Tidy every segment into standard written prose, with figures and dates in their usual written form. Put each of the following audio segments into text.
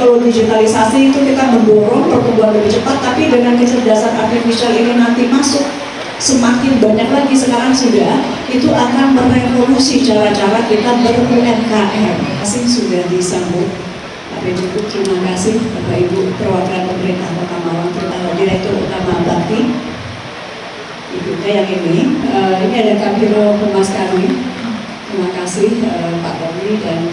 kalau digitalisasi itu kita mendorong pertumbuhan lebih cepat, tapi dengan kecerdasan artificial ini nanti masuk semakin banyak lagi, sekarang sudah, itu akan merevolusi cara-cara kita ber-UMKM. Masih sudah disambut Pak Cukup, terima kasih Bapak Ibu perwakilan pemerintah Kota Malang, Direktur Utama Bakti, Ibu yang ini ada Kabiro Humas kami, terima kasih Pak Tommy dan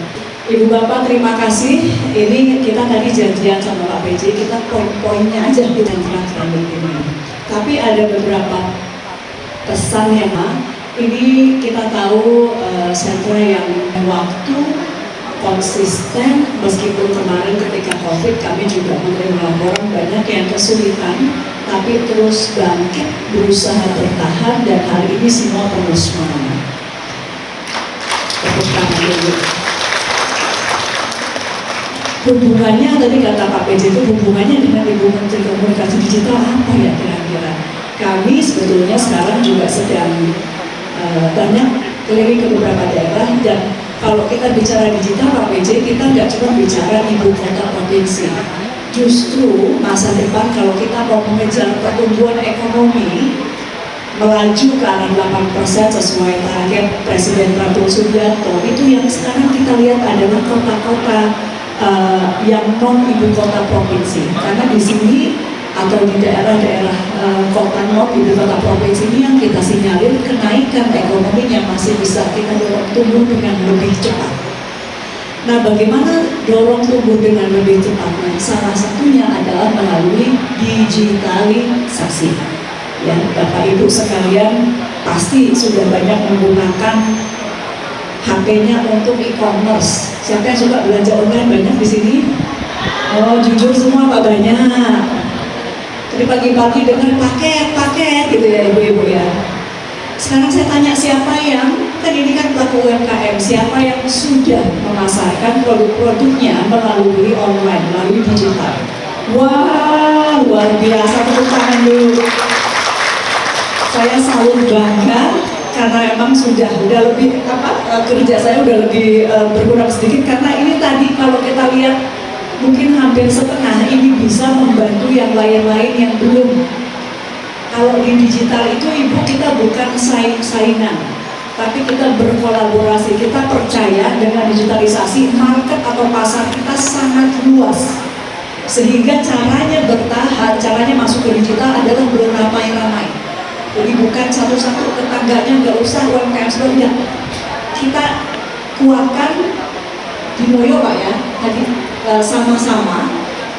Ibu Bapak, terima kasih. Ini kita tadi janjian sama Pak PJ, kita poin-poinnya aja kita jelaskan begini. Tapi ada beberapa pesan yang ini kita tahu sentra yang waktu konsisten, meskipun kemarin ketika COVID kami juga menerima laporan banyak yang kesulitan, tapi terus bangkit, berusaha bertahan, dan hari ini semua terus semangat. Tepuk tangan dulu. Hubungannya tadi kata Pak PJ itu hubungannya dengan Ibu Menteri Komunikasi Digital apa ya kira-kira? Kami sebetulnya sekarang juga sedang banyak keliling ke beberapa daerah, dan kalau kita bicara digital Pak PJ, kita nggak cuma bicara ibu kota provinsi. Justru masa depan kalau kita mau mengejar pertumbuhan ekonomi melaju ke arah 8% sesuai target Presiden Prabowo Subianto, itu yang sekarang kita lihat adalah kota-kota yang non ibu kota provinsi, karena di sini atau di daerah-daerah kota non ibu kota provinsi ini yang kita sinyalir kenaikan ekonominya masih bisa kita dorong tumbuh dengan lebih cepat. Nah, bagaimana dorong tumbuh dengan lebih cepat? Nah, salah satunya adalah melalui digitalisasi. Ya, Bapak Ibu sekalian pasti sudah banyak menggunakan HP-nya untuk e-commerce. Siapa yang suka belanja online banyak di sini? Oh, jujur semua Pak, banyak. Jadi pagi-pagi dengar paket gitu ya ibu-ibu ya. Sekarang saya tanya siapa yang, kan ini kan pelaku UMKM, siapa yang sudah memasarkan produk-produknya melalui online, melalui digital? Wah, luar biasa, tepuk tangan dulu. Saya selalu bangga karena memang sudah lebih kerja saya udah lebih berkurang sedikit, karena ini tadi kalau kita lihat mungkin hampir setengah ini bisa membantu yang lain-lain yang belum. Kalau di digital itu ibu kita bukan saingan, tapi kita berkolaborasi. Kita percaya dengan digitalisasi market atau pasar kita sangat luas, sehingga caranya bertahan, caranya masuk ke digital adalah beramai-ramai. Jadi bukan satu-satu tetangganya, nggak usah UMKM sebagainya. Kita kuatkan di Moyo Pak ya, tadi sama-sama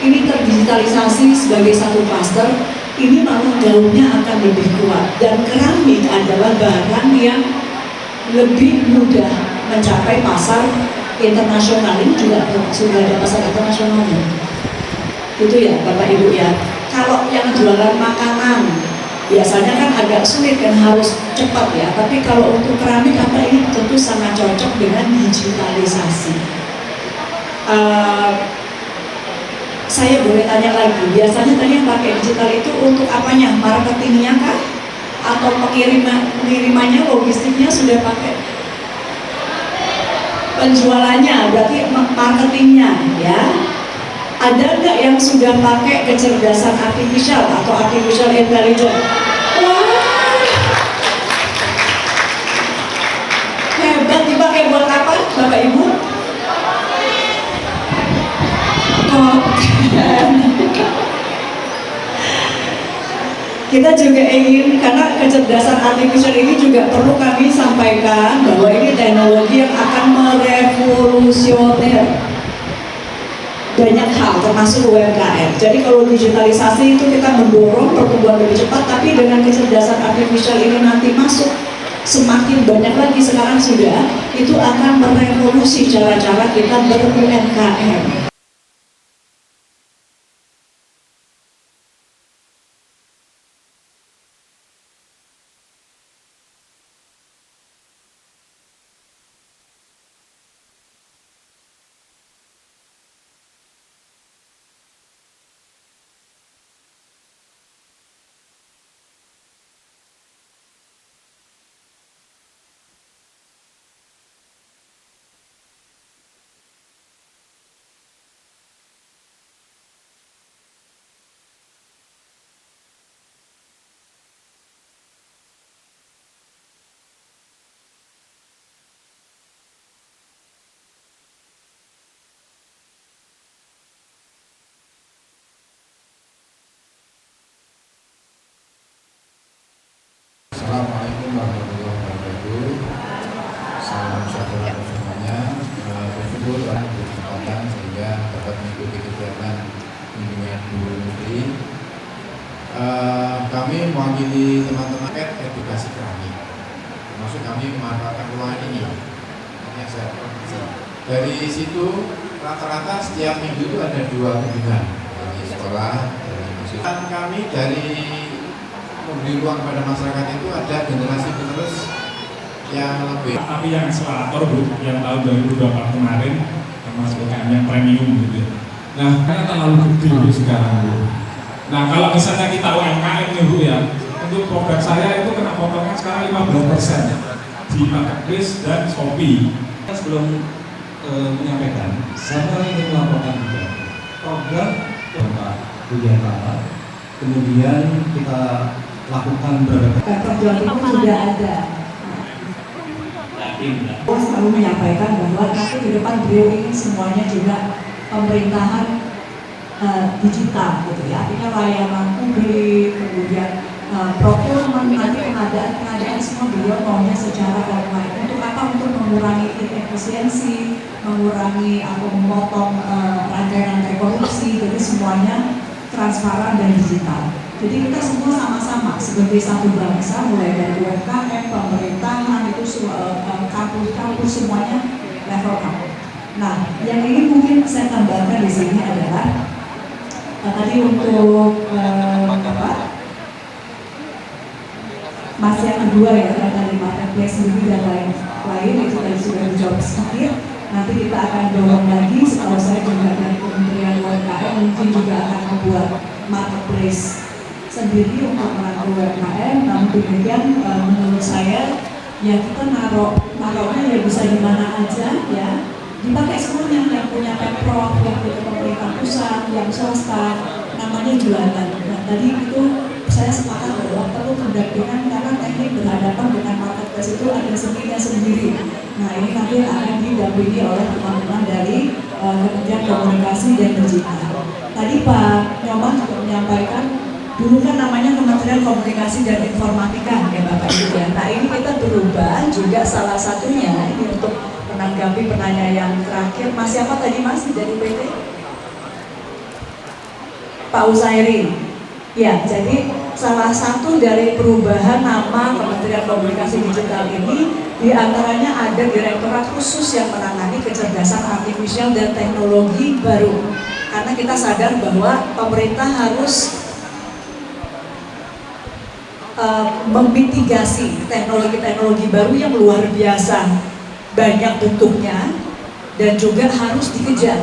ini terdigitalisasi sebagai satu klaster, ini malah gaungnya akan lebih kuat, dan keramik adalah barang yang lebih mudah mencapai pasar internasional. Ini juga sudah ada pasar internasionalnya. Itu ya Bapak Ibu ya. Kalau yang jualan makanan biasanya kan agak sulit kan, harus cepat ya, tapi kalau untuk keramik apa ini tentu sangat cocok dengan digitalisasi. Saya boleh tanya lagi, biasanya tadi yang pakai digital itu untuk apanya? Marketingnya kah? Atau pengirimannya, logistiknya sudah pakai? Penjualannya, berarti marketingnya ya. Ada nggak yang sudah pakai kecerdasan artificial atau artificial intelligence? Wah, hebat, dipakai buat apa Bapak Ibu? Kita juga ingin, karena kecerdasan artificial ini juga perlu kami sampaikan bahwa ini teknologi yang akan merevolusioner banyak hal termasuk UMKM. Jadi kalau digitalisasi itu kita mendorong pertumbuhan lebih cepat, tapi dengan kecerdasan artificial ini nanti masuk semakin banyak lagi, sekarang sudah, itu akan merevolusi cara-cara kita ber-UMKM. mengikuti kegiatan bimbingan Bu Menteri. Kami mewakili teman-teman edukasi keramik, termasuk kami memanfaatkan ruangan ini. Ini saya informasi. Dari situ rata-rata setiap minggu itu ada 2 kunjungan dari sekolah, dari mahasiswa. Kami dari memberi ruang kepada masyarakat itu ada generasi penerus yang lebih. Tapi yang akselerator Bu, yang tahun 2024 kemarin termasuk yang premium gitu. Nah, karena terlalu gede Bu sekarang Bu. Nah, kalau misalnya kita UMKM nih Bu ya, untuk produk saya itu kena potongan sekarang 15% di Marketplace dan Shopee. Sebelum menyampaikan, saya ingin melaporkan juga program Bapak Budiantara. Kemudian kita lakukan beberapa perjuangan itu sudah ada. Saya selalu menyampaikan bahwa nanti ke depan beliau ini semuanya juga pemerintahan digital gitu ya, artinya layanan publik, kemudian procurement, nanti pengadaan semua beliau maunya secara online. Untuk apa? Untuk mengurangi inefisiensi, mengurangi atau memotong rantai-rantai korupsi, jadi semuanya transparan dan digital. Jadi kita semua sama-sama sebagai satu bangsa, mulai dari UMKM, pemerintahan, itu kampus-kampus semuanya level up. Nah, yang ini mungkin saya tambahkan di sini adalah tadi untuk masih yang kedua ya, tadi marketplace sendiri dan lain-lain itu tadi sudah dijawab sedikit. Nanti kita akan dorong lagi, setahu saya juga dari Kementerian UMKM mungkin juga akan membuat marketplace sendiri untuk merangkul UMKM. Namun demikian menurut saya ya kita naruhnya ya bisa di mana aja ya, dipakai semuanya, yang punya Pemprov, yang punya pemerintah pusat, yang swasta, namanya jualan. Nah tadi itu saya sepakat bahwa perlu pendampingan karena teknik berhadapan dengan marketplace itu ada seninya sendiri. Nah ini nanti akan didampingi oleh teman-teman dari Kementerian Komunikasi dan Digital. Tadi Pak Nyoman juga menyampaikan dulu kan namanya Kementerian Komunikasi dan Informatika ya Bapak Ibu ya. Nah ini kita berubah juga, salah satunya ini untuk menanggapi pertanyaan yang terakhir. Mas siapa tadi Mas dari PT? Pak Usairi. Ya, jadi salah satu dari perubahan nama Kementerian Komunikasi Digital ini diantaranya ada direktorat khusus yang menangani kecerdasan artifisial dan teknologi baru. Karena kita sadar bahwa pemerintah harus memitigasi teknologi-teknologi baru yang luar biasa banyak bentuknya dan juga harus dikejar,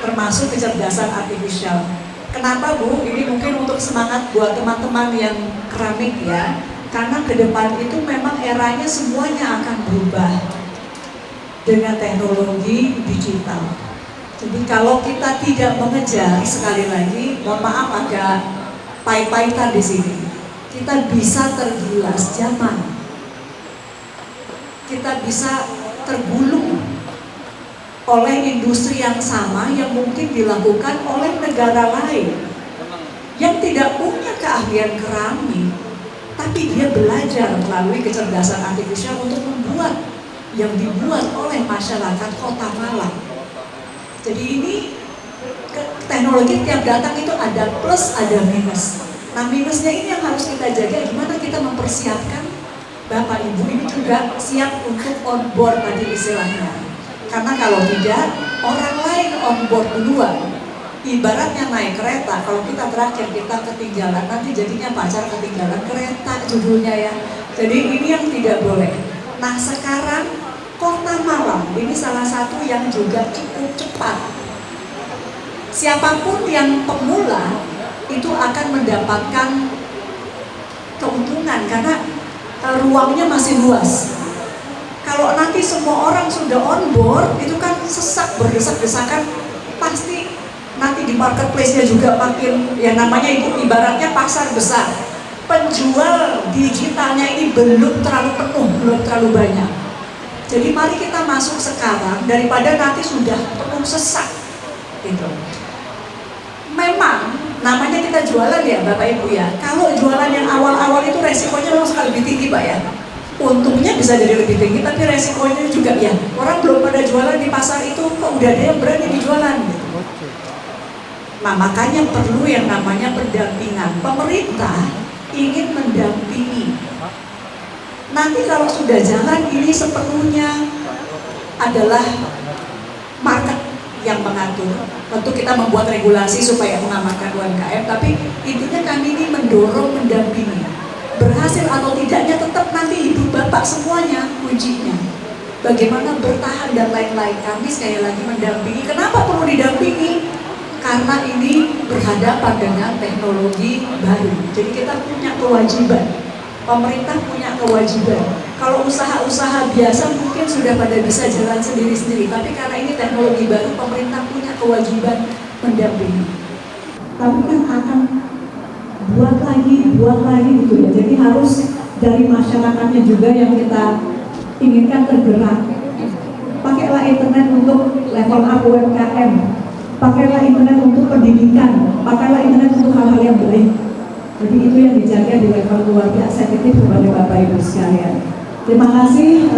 termasuk kecerdasan artifisial. Kenapa Bu? Ini mungkin untuk semangat buat teman-teman yang keramik ya, karena ke depan itu memang eranya semuanya akan berubah dengan teknologi digital. Jadi kalau kita tidak mengejar, sekali lagi mohon maaf agak pahit-pahitan di sini, kita bisa tergilas zaman, kita bisa tergulung oleh industri yang sama yang mungkin dilakukan oleh negara lain yang tidak punya keahlian keramik, tapi dia belajar melalui kecerdasan artifisial untuk membuat yang dibuat oleh masyarakat Kota Malang. Jadi ini teknologi tiap datang itu ada plus ada minus. Nah minusnya ini yang harus kita jaga, gimana kita mempersiapkan Bapak Ibu ini juga siap untuk on board tadi istilahnya. Karena kalau tidak, orang lain on board duluan. Ibaratnya naik kereta, kalau kita terakhir kita ketinggalan, nanti jadinya pacar ketinggalan kereta judulnya ya. Jadi ini yang tidak boleh. Nah sekarang Kota Malang ini salah satu yang juga cukup cepat. Siapapun yang pemula itu akan mendapatkan keuntungan karena ruangnya masih luas. Kalau nanti semua orang sudah on board, itu kan sesak berdesak-desakan, pasti nanti di marketplace-nya juga makin, ya namanya itu ibaratnya pasar besar. Penjual digitalnya ini belum terlalu penuh, belum terlalu banyak. Jadi mari kita masuk sekarang daripada nanti sudah penuh sesak. Gitu. Memang namanya kita jualan ya Bapak Ibu ya. Kalau jualan yang awal-awal itu resikonya memang sekali lebih tinggi Pak ya. Untungnya bisa jadi lebih tinggi, tapi resikonya juga ya. Orang belum pada jualan di pasar itu, kok udah ada yang berani dijualan gitu. Nah, makanya perlu yang namanya pendampingan. Pemerintah ingin mendampingi. Nanti kalau sudah jalan, ini sepenuhnya adalah market yang mengatur. Tentu kita membuat regulasi supaya mengamankan UMKM, tapi intinya kami ini mendorong, mendampingi. Berhasil atau tidaknya tetap nanti ibu bapak semuanya kuncinya. Bagaimana bertahan dan lain-lain. Kami sekali lagi mendampingi. Kenapa perlu didampingi? Karena ini berhadapan dengan teknologi baru. Jadi kita punya kewajiban. Pemerintah punya kewajiban. Kalau usaha-usaha biasa mungkin sudah pada bisa jalan sendiri-sendiri, tapi karena ini teknologi baru, pemerintah punya kewajiban mendampingi. Tapi kan akan buat lagi gitu ya. Jadi harus dari masyarakatnya juga yang kita inginkan tergerak. Pakailah internet untuk level up UMKM, pakailah internet untuk pendidikan, pakailah internet untuk hal-hal yang baik. Jadi itu yang dijaga di level keluarga, eksekutif kepada Bapak Ibu sekalian. Terima kasih.